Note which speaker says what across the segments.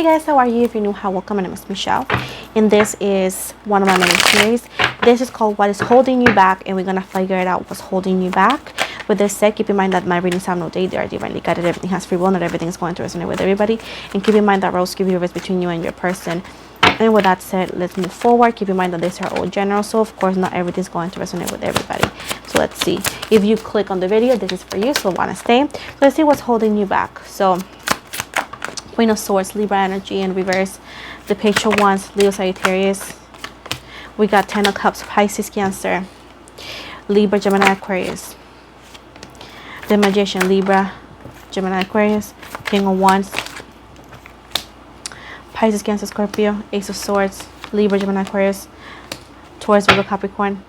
Speaker 1: Hi guys, how are you? If you're new, hi, welcome. My name is Michelle, and this is one of my mini series. This is called What is Holding You Back, and we're gonna figure it out what's holding you back. With this said, keep in mind that my readings have no date, they are divinely guided, everything has free will, not everything is going to resonate with everybody, and keep in mind that roles give you a risk between you and your person. And with that said, let's move forward. Keep in mind that these are all general, so of course not everything's going to resonate with everybody. So let's see. If you click on the video, this is for you, so want to stay. Let's see what's holding you back. So Queen of Swords, Libra energy in reverse. The Page of Wands, Leo, Sagittarius. We got Ten of Cups, Pisces, Cancer, Libra, Gemini, Aquarius. The Magician, Libra, Gemini, Aquarius. King of Wands, Pisces, Cancer, Scorpio. Ace of Swords, Libra, Gemini, Aquarius. Taurus, Virgo, Capricorn.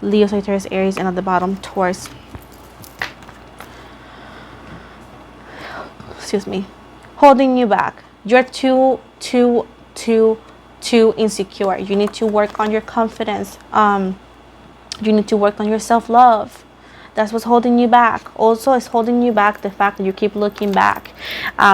Speaker 1: Leo, Sagittarius, Aries, and at the bottom, Taurus. Excuse me. Holding you back. You're too insecure. You need to work on your confidence. You need to work on your self-love. That's what's holding you back. Also, it's holding you back the fact that you keep looking back.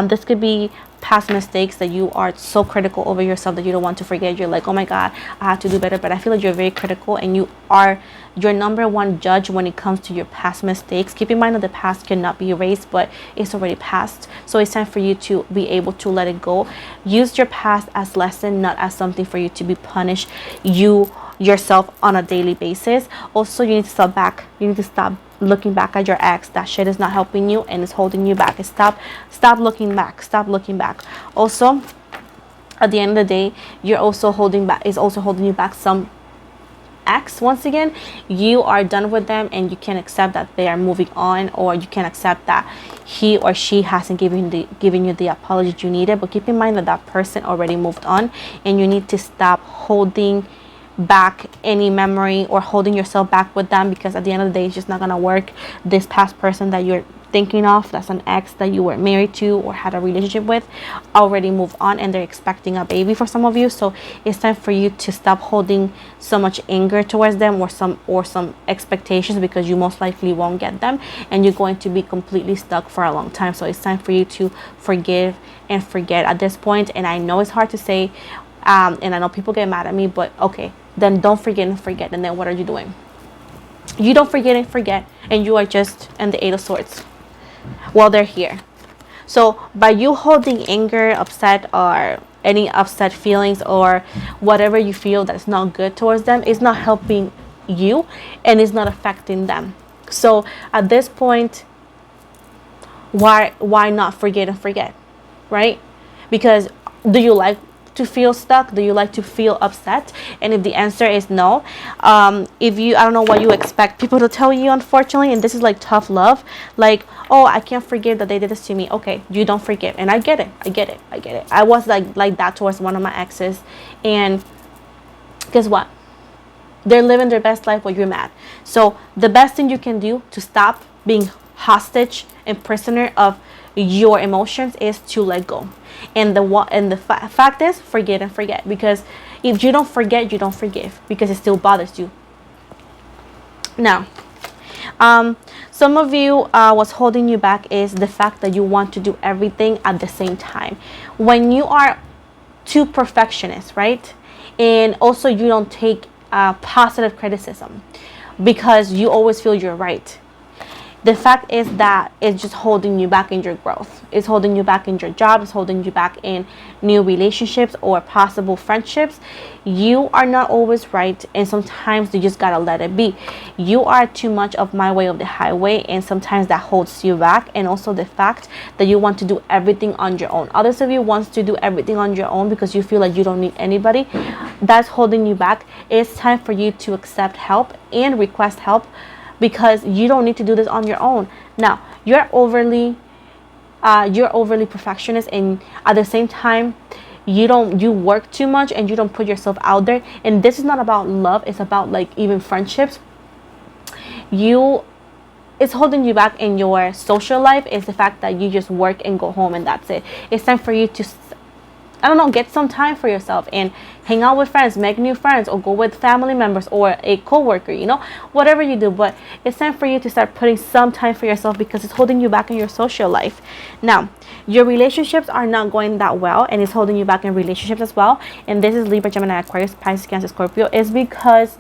Speaker 1: This could be past mistakes that you are so critical over yourself that you don't want to forget. You're like, oh my God, I have to do better. But I feel like you're very critical, and you are your number one judge when it comes to your past mistakes. Keep in mind that the past cannot be erased, but it's already past. So it's time for you to be able to let it go. Use your past as lesson, not as something for you to be punished yourself on a daily basis. Also, you need to stop back. You need to stop looking back at your ex. That shit is not helping you and is holding you back. Stop looking back. Stop looking back. Also, at the end of the day, you're also holding back, is also holding you back some ex. Once again, you are done with them and you can't accept that they are moving on, or you can't accept that he or she hasn't given you the apology you needed. But keep in mind that that person already moved on, and you need to stop holding back any memory or holding yourself back with them, because at the end of the day, it's just not gonna work. This past person that you're thinking of, that's an ex that you were married to or had a relationship with, already moved on, and they're expecting a baby for some of you. So it's time for you to stop holding so much anger towards them, or some expectations, because you most likely won't get them, and you're going to be completely stuck for a long time. So it's time for you to forgive and forget at this point. And I know it's hard to say, and I know people get mad at me, but okay, then don't forget and forget. And then what are you doing? You don't forget and forget, and you are just in the Eight of Swords while they're here. So by you holding anger, upset, or any upset feelings, or whatever you feel that's not good towards them, is not helping you and is not affecting them. So at this point, why not forget and forget, right? Because do you like to feel stuck? Do you like to feel upset? And if the answer is no, I don't know what you expect people to tell you, unfortunately. And this is like tough love, like, oh, I can't forgive that they did this to me. Okay, you don't forgive, and I get it. I was like that towards one of my exes, and guess what? They're living their best life while you're mad. So the best thing you can do to stop being hostage and prisoner of your emotions is to let go. And the fact is, forget and forget. Because if you don't forget, you don't forgive, because it still bothers you. Now, some of you, what's holding you back is the fact that you want to do everything at the same time. When you are too perfectionist, right? And also you don't take positive criticism, because you always feel you're right. The fact is that it's just holding you back in your growth. It's holding you back in your job. It's holding you back in new relationships or possible friendships. You are not always right, and sometimes you just gotta let it be. You are too much of my way of the highway, and sometimes that holds you back. And also the fact that you want to do everything on your own. Others of you wants to do everything on your own because you feel like you don't need anybody. That's holding you back. It's time for you to accept help and request help, because you don't need to do this on your own. Now, you're overly perfectionist, and at the same time, you work too much and you don't put yourself out there. And this is not about love, it's about like even friendships. It's holding you back in your social life is the fact that you just work and go home, and that's it. It's time for you to I don't know, get some time for yourself and hang out with friends, make new friends, or go with family members or a co-worker, you know, whatever you do. But it's time for you to start putting some time for yourself because it's holding you back in your social life. Now, your relationships are not going that well, and it's holding you back in relationships as well. And this is Libra, Gemini, Aquarius, Pisces, Cancer, Scorpio. Is because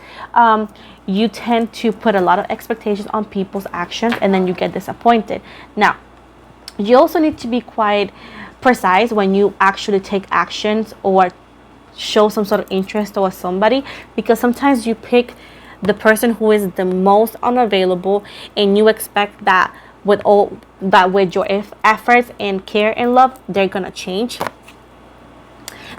Speaker 1: you tend to put a lot of expectations on people's actions, and then you get disappointed. Now, you also need to be quite precise when you actually take actions or show some sort of interest towards somebody, because sometimes you pick the person who is the most unavailable, and you expect that with your efforts and care and love, they're gonna change.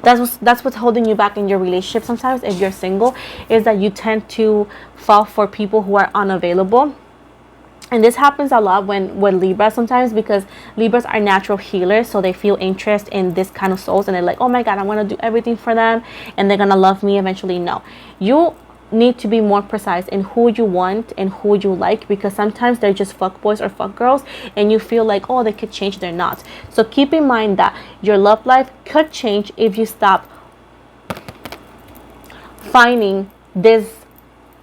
Speaker 1: That's what's holding you back in your relationship sometimes if you're single, is that you tend to fall for people who are unavailable. And this happens a lot with Libras sometimes, because Libras are natural healers, so they feel interest in this kind of souls, and they're like, oh my god, I want to do everything for them and they're gonna love me eventually. No, you need to be more precise in who you want and who you like, because sometimes they're just fuck boys or fuck girls and you feel like, oh, they could change. They're not. So keep in mind that your love life could change if you stop finding this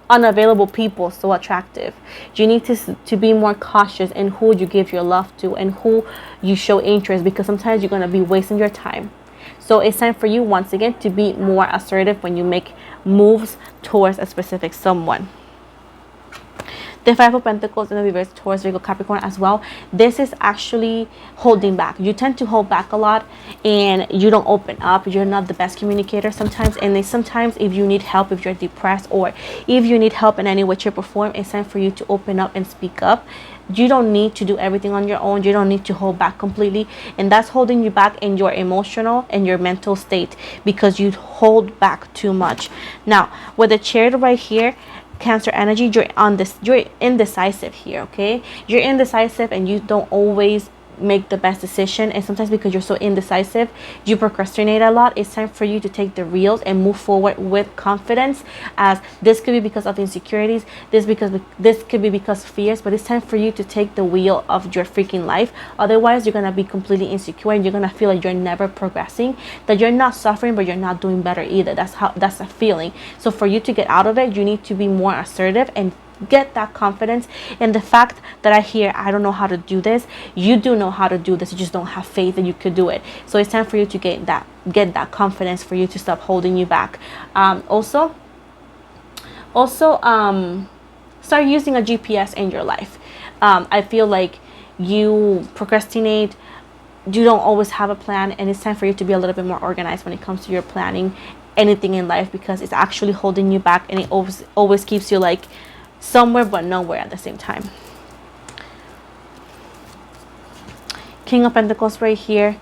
Speaker 1: unavailable people so attractive. You need to be more cautious in who you give your love to and who you show interest, because sometimes you're going to be wasting your time. So it's time for you, once again, to be more assertive when you make moves towards a specific someone. The Five of Pentacles in the reverse, Taurus, Virgo, Capricorn as well. This is actually holding back. You tend to hold back a lot and you don't open up. You're not the best communicator sometimes. And sometimes if you need help, if you're depressed, or if you need help in any way, shape, or form, it's time for you to open up and speak up. You don't need to do everything on your own. You don't need to hold back completely. And that's holding you back in your emotional and your mental state, because you hold back too much. Now, with the Chariot right here, Cancer energy, you're indecisive here. Okay, you're indecisive and you don't always make the best decision, and sometimes because you're so indecisive, you procrastinate a lot. It's time for you to take the reels and move forward with confidence, as this could be because of insecurities, this could be because of fears, but it's time for you to take the wheel of your freaking life. Otherwise, you're gonna be completely insecure and you're gonna feel like you're never progressing, that you're not suffering but you're not doing better either. That's a feeling. So for you to get out of it, you need to be more assertive and get that confidence. And the fact that I don't know how to do this, you do know how to do this, you just don't have faith that you could do it. So it's time for you to get that confidence, for you to stop holding you back. Also start using a GPS in your life. I feel like you procrastinate, you don't always have a plan, and it's time for you to be a little bit more organized when it comes to your planning anything in life, because it's actually holding you back, and it always keeps you like somewhere but nowhere at the same time. King of Pentacles right here,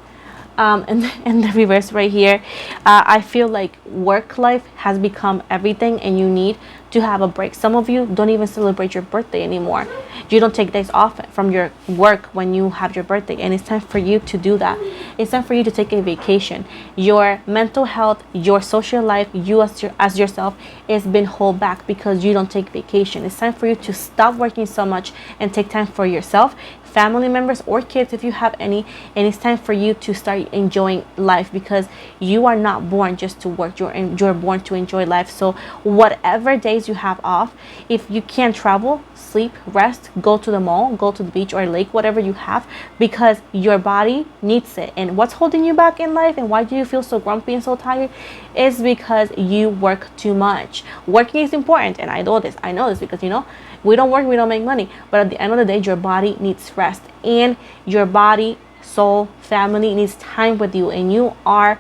Speaker 1: and the reverse right here. I feel like work life has become everything and you need to have a break. Some of you don't even celebrate your birthday anymore. You don't take days off from your work when you have your birthday, and it's time for you to do that. It's time for you to take a vacation. Your mental health, your social life, you as yourself is been held back because you don't take vacation. It's time for you to stop working so much and take time for yourself, family members, or kids if you have any. And it's time for you to start enjoying life, because you are not born just to work. You're born to enjoy life. So whatever days you have off, if you can't travel, sleep, rest, go to the mall, go to the beach or lake, whatever you have, because your body needs it. And what's holding you back in life and why do you feel so grumpy and so tired is because you work too much. Working is important, and I know this because we don't work, we don't make money, but at the end of the day, your body needs rest, and your body, soul, family needs time with you, and you are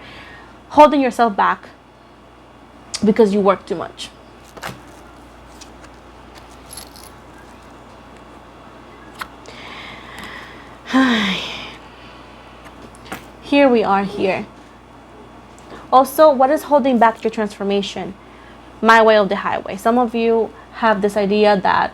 Speaker 1: holding yourself back because you work too much. Here we are here. Also, what is holding back your transformation? My way of the highway. Some of you have this idea that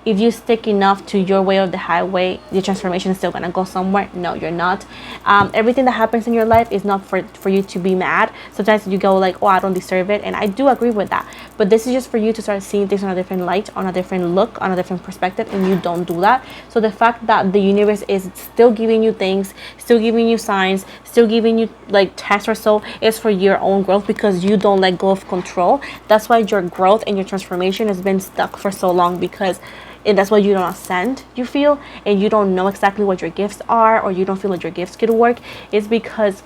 Speaker 1: if you stick enough to your way of the highway, your transformation is still gonna go somewhere. No, you're not. Everything that happens in your life is not for you to be mad. Sometimes you go like, oh, I don't deserve it, and I do agree with that. But this is just for you to start seeing things on a different light, on a different look, on a different perspective, and you don't do that. So the fact that the universe is still giving you things, still giving you signs, still giving you like tests or so, is for your own growth, because you don't let go of control. That's why your growth and your transformation has been stuck for so long, because and that's why you don't ascend, you feel, and you don't know exactly what your gifts are, or you don't feel like your gifts could work. It's because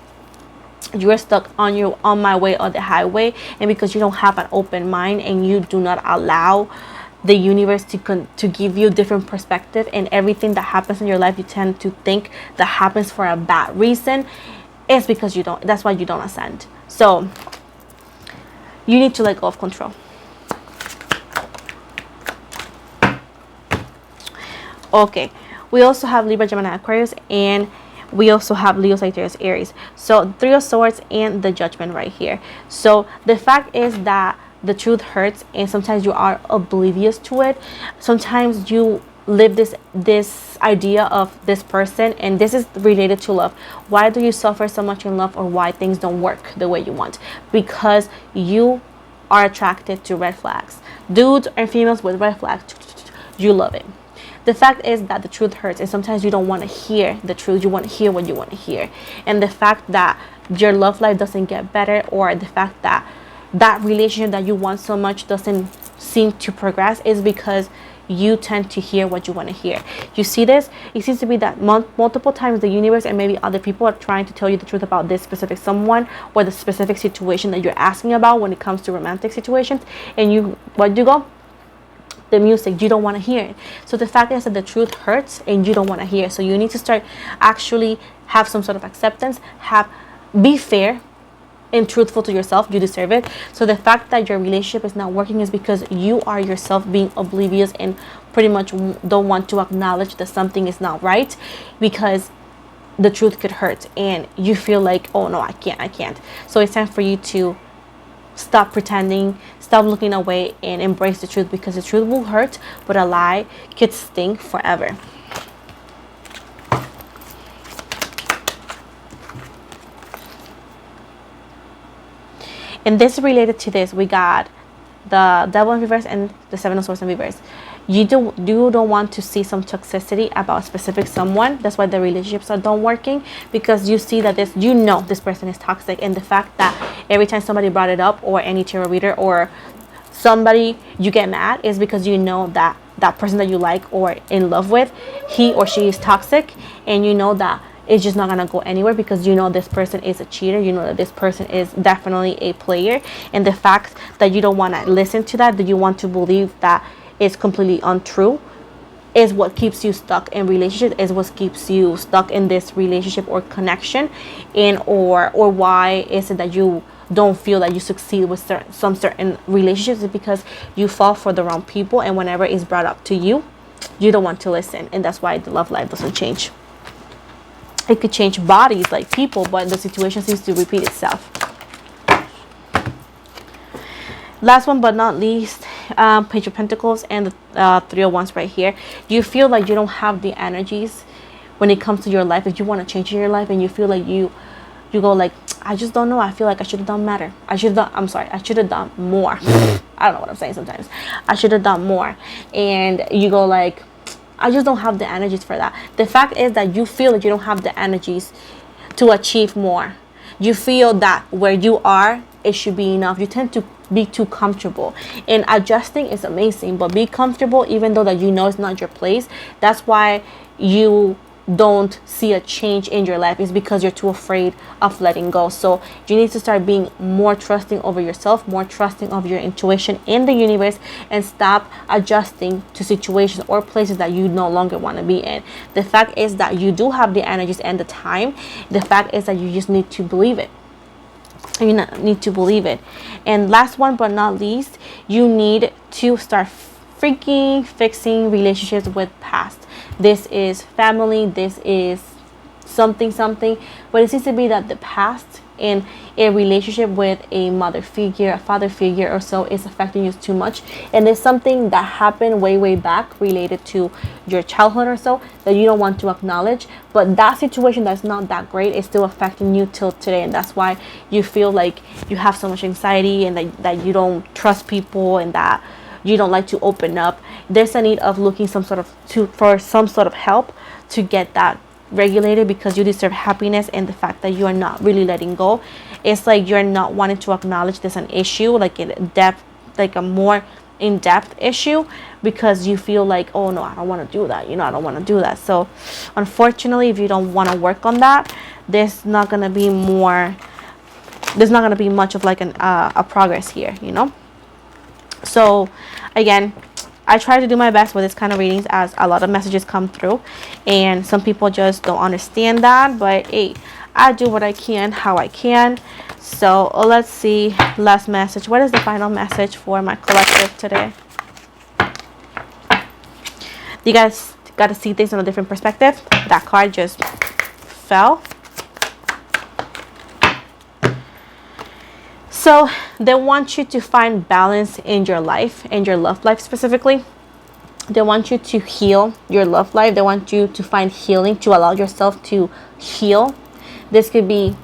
Speaker 1: you're stuck on my way or the highway, and because you don't have an open mind, and you do not allow the universe to give you different perspective. And everything that happens in your life, you tend to think that happens for a bad reason. It's because you don't. That's why you don't ascend. So you need to let go of control. Okay, we also have Libra, Gemini, Aquarius, and we also have Leo, Sagittarius, Aries. So 3 of Swords and the Judgment right here. So the fact is that the truth hurts, and sometimes you are oblivious to it. Sometimes you live this idea of this person, and this is related to love. Why do you suffer so much in love, or why things don't work the way you want? Because you are attracted to red flags. Dudes and females with red flags, you love it. The fact is that the truth hurts, and sometimes you don't want to hear the truth. You want to hear what you want to hear. And the fact that your love life doesn't get better, or the fact that that relationship that you want so much doesn't seem to progress, is because you tend to hear what you want to hear. You see this? It seems to be that multiple times the universe and maybe other people are trying to tell you the truth about this specific someone, or the specific situation that you're asking about when it comes to romantic situations. And what do you go? The music, you don't want to hear it. So the fact is that the truth hurts, and you don't want to hear it. So you need to start actually have some sort of acceptance, be fair and truthful to yourself. You deserve it. So the fact that your relationship is not working is because you are yourself being oblivious, and pretty much don't want to acknowledge that something is not right, because the truth could hurt, and you feel like, oh no, I can't. So it's time for you to stop pretending, stop looking away, and embrace the truth, because the truth will hurt, but a lie could sting forever. And this is related to this. We got the Devil in reverse and the Seven of Swords in reverse. You don't want to see some toxicity about a specific someone. That's why the relationships are not working, because you see that this person is toxic. And the fact that every time somebody brought it up, or any tarot reader or somebody, you get mad, is because you know that that person that you like or in love with, he or she is toxic, and you know that it's just not gonna go anywhere, because you know this person is a cheater. You know that this person is definitely a player. And the fact that you don't want to listen to that you want to believe that is completely untrue, is what keeps you stuck in relationship, is what keeps you stuck in this relationship or connection. And or why is it that you don't feel that you succeed with some certain relationships? Is because you fall for the wrong people, and whenever it's brought up to you, you don't want to listen. And that's why the love life doesn't change. It could change bodies, like people, but the situation seems to repeat itself. Last one but not least, Page of Pentacles and the 3 of Wands right here. You feel like you don't have the energies when it comes to your life. If you want to change in your life, and you feel like you go like, I just don't know. I feel like I should have done better. I should have done more. I don't know what I'm saying sometimes. I should have done more. And you go like, I just don't have the energies for that. The fact is that you feel that you don't have the energies to achieve more. You feel that where you are, it should be enough. You tend to be too comfortable, and adjusting is amazing, but be comfortable even though that you know it's not your place. That's why you don't see a change in your life, is because you're too afraid of letting go. So you need to start being more trusting over yourself, more trusting of your intuition in the universe, and stop adjusting to situations or places that you no longer want to be in. The fact is that you do have the energies and the time. The fact is that you just need to believe it. You need to believe it. And last one but not least, you need to start freaking fixing relationships with past. This is family, this is something, but it seems to be that the past in a relationship with a mother figure, a father figure or so is affecting you too much, and it's something that happened way back related to your childhood or so that you don't want to acknowledge, but that situation that's not that great is still affecting you till today, and that's why you feel like you have so much anxiety, and that you don't trust people, and that you don't like to open up. There's a need of looking for some sort of help to get that regulated, because you deserve happiness, and the fact that you are not really letting go, it's like you're not wanting to acknowledge there's an issue, like in depth, like a more in-depth issue, because you feel like, oh no, I don't want to do that, I don't want to do that. So unfortunately, if you don't want to work on that, there's not going to be much of like a progress here. So again, I try to do my best with this kind of readings, as a lot of messages come through and some people just don't understand that, but hey, I do what I can, how I can. So let's see, last message. What is the final message for my collective today? You guys got to see things from a different perspective. That card just fell. So they want you to find balance in your life, in your love life specifically. They want you to heal your love life. They want you to find healing, to allow yourself to heal. This could be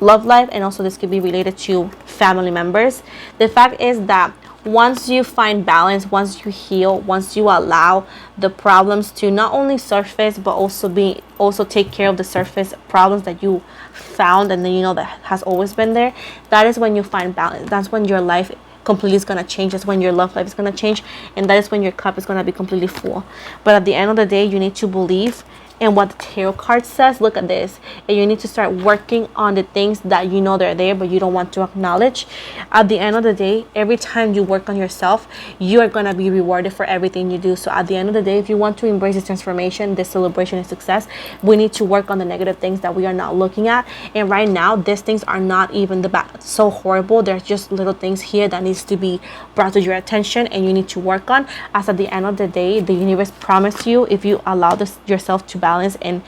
Speaker 1: love life, and also this could be related to family members. The fact is that once you find balance, once you heal, once you allow the problems to not only surface, but also take care of the surface problems that you found, and then that has always been there, that is when you find balance. That's when your life completely is going to change. That's when your love life is going to change, and that is when your cup is going to be completely full. But at the end of the day, you need to believe in what the tarot card says. Look at this, and you need to start working on the things that they're there, but you don't want to acknowledge. At the end of the day, every time you work on yourself, you are going to be rewarded for everything you do. So at the end of the day, if you want to embrace this transformation, this celebration and success, we need to work on the negative things that we are not looking at. And right now, these things are not even so horrible. There's just little things here that needs to be brought to your attention, and you need to work on. As at the end of the day, the universe promised you, if you allow yourself to balance and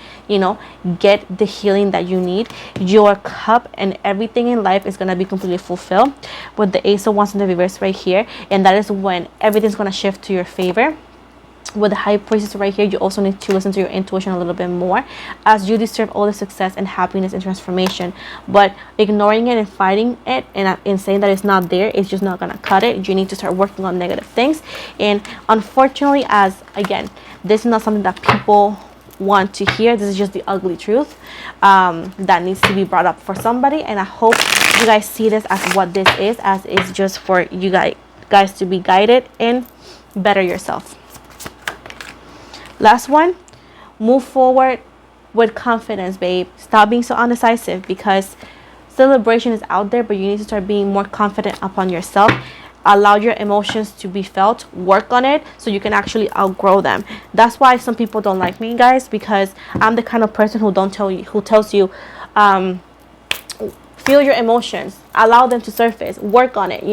Speaker 1: get the healing that you need, your cup and everything in life is going to be completely fulfilled. With the Ace of Wands in the reverse right here, and that is when everything's going to shift to your favor. With the High Priestess right here, you also need to listen to your intuition a little bit more, as you deserve all the success and happiness and transformation. But ignoring it and fighting it and saying that it's not there, it's just not going to cut it. You need to start working on negative things. And unfortunately, as again, this is not something that people want to hear. This is just the ugly truth that needs to be brought up for somebody, and I hope you guys see this as what this is, as it's just for you guys to be guided and better yourself. Last one, move forward with confidence, babe. Stop being so undecisive, because celebration is out there, but you need to start being more confident upon yourself. Allow your emotions to be felt, work on it so you can actually outgrow them. That's why some people don't like me, guys, because I'm the kind of person who tells you feel your emotions, allow them to surface, work on it,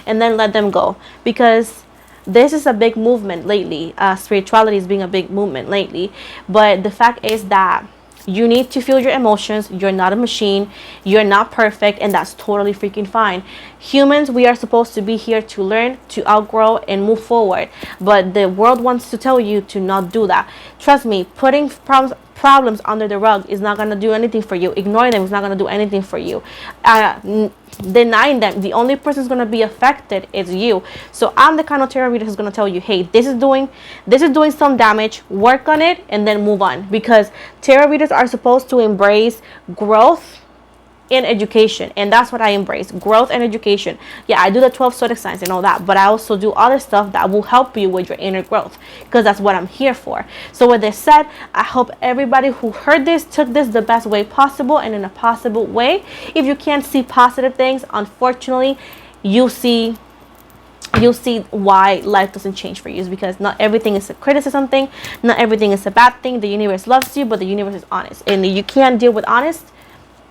Speaker 1: and then let them go. Because this is a big movement lately. Spirituality is being a big movement lately, but the fact is that you need to feel your emotions. You're not a machine. You're not perfect, and that's totally freaking fine. Humans, we are supposed to be here to learn, to outgrow, and move forward. But the world wants to tell you to not do that. Trust me, putting problems under the rug is not going to do anything for you. Ignoring them is not going to do anything for you. Denying them, the only person who's going to be affected is you. So I'm the kind of tarot reader who's going to tell you, hey, this is doing some damage, work on it, and then move on. Because tarot readers are supposed to embrace growth in education, and that's what I embrace, growth and education. Yeah, I do the 12 zodiac signs and all that, but I also do other stuff that will help you with your inner growth, because that's what I'm here for. So with this said, I hope everybody who heard this took this the best way possible and in a possible way. If you can't see positive things, unfortunately, you'll see why life doesn't change for you, is because not everything is a criticism thing, not everything is a bad thing. The universe loves you, but the universe is honest, and if you can't deal with honest,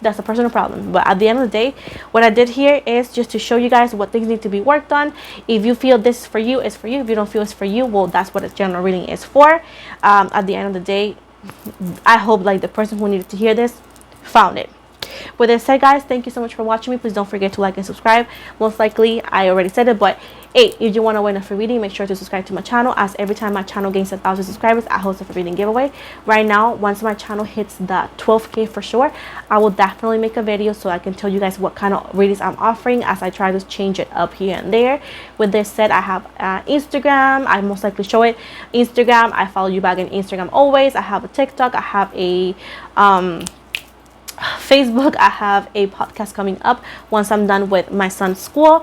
Speaker 1: that's a personal problem. But at the end of the day, what I did here is just to show you guys what things need to be worked on. If you feel this is for you, it's for you. If you don't feel it's for you, well, that's what a general reading is for. At the end of the day, I hope like the person who needed to hear this found it. with that said, guys, thank you so much for watching me. Please don't forget to like and subscribe. Most likely I already said it, but hey, if you want to win a free reading, make sure to subscribe to my channel, as every time my channel gains 1,000 subscribers, I host a free reading giveaway. Right now, once my channel hits the 12K for sure, I will definitely make a video so I can tell you guys what kind of readings I'm offering, as I try to change it up here and there. With this said, I have Instagram. I most likely show it. Instagram, I follow you back on Instagram always. I have a TikTok. I have a Facebook. I have a podcast coming up once I'm done with my son's school.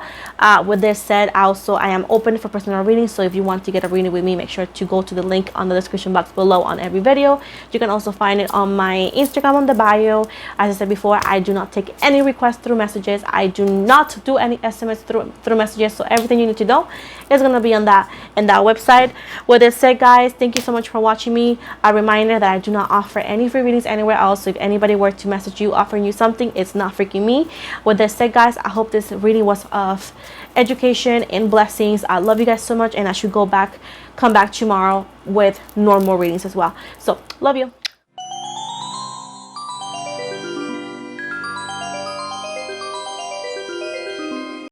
Speaker 1: With this said, also I am open for personal readings, so if you want to get a reading with me, make sure to go to the link on the description box below on every video. You can also find it on my Instagram on the bio. As I said before, I do not take any requests through messages. I do not do any SMS through messages, so everything you need to know is going to be on that website. With this said, guys, thank you so much for watching me. A reminder that I do not offer any free readings anywhere else, so if anybody were to message you offering you something, it's not freaking me. With this said, guys, I hope this reading was of education and blessings. I love you guys so much, and I should come back tomorrow with normal readings as well. So love you.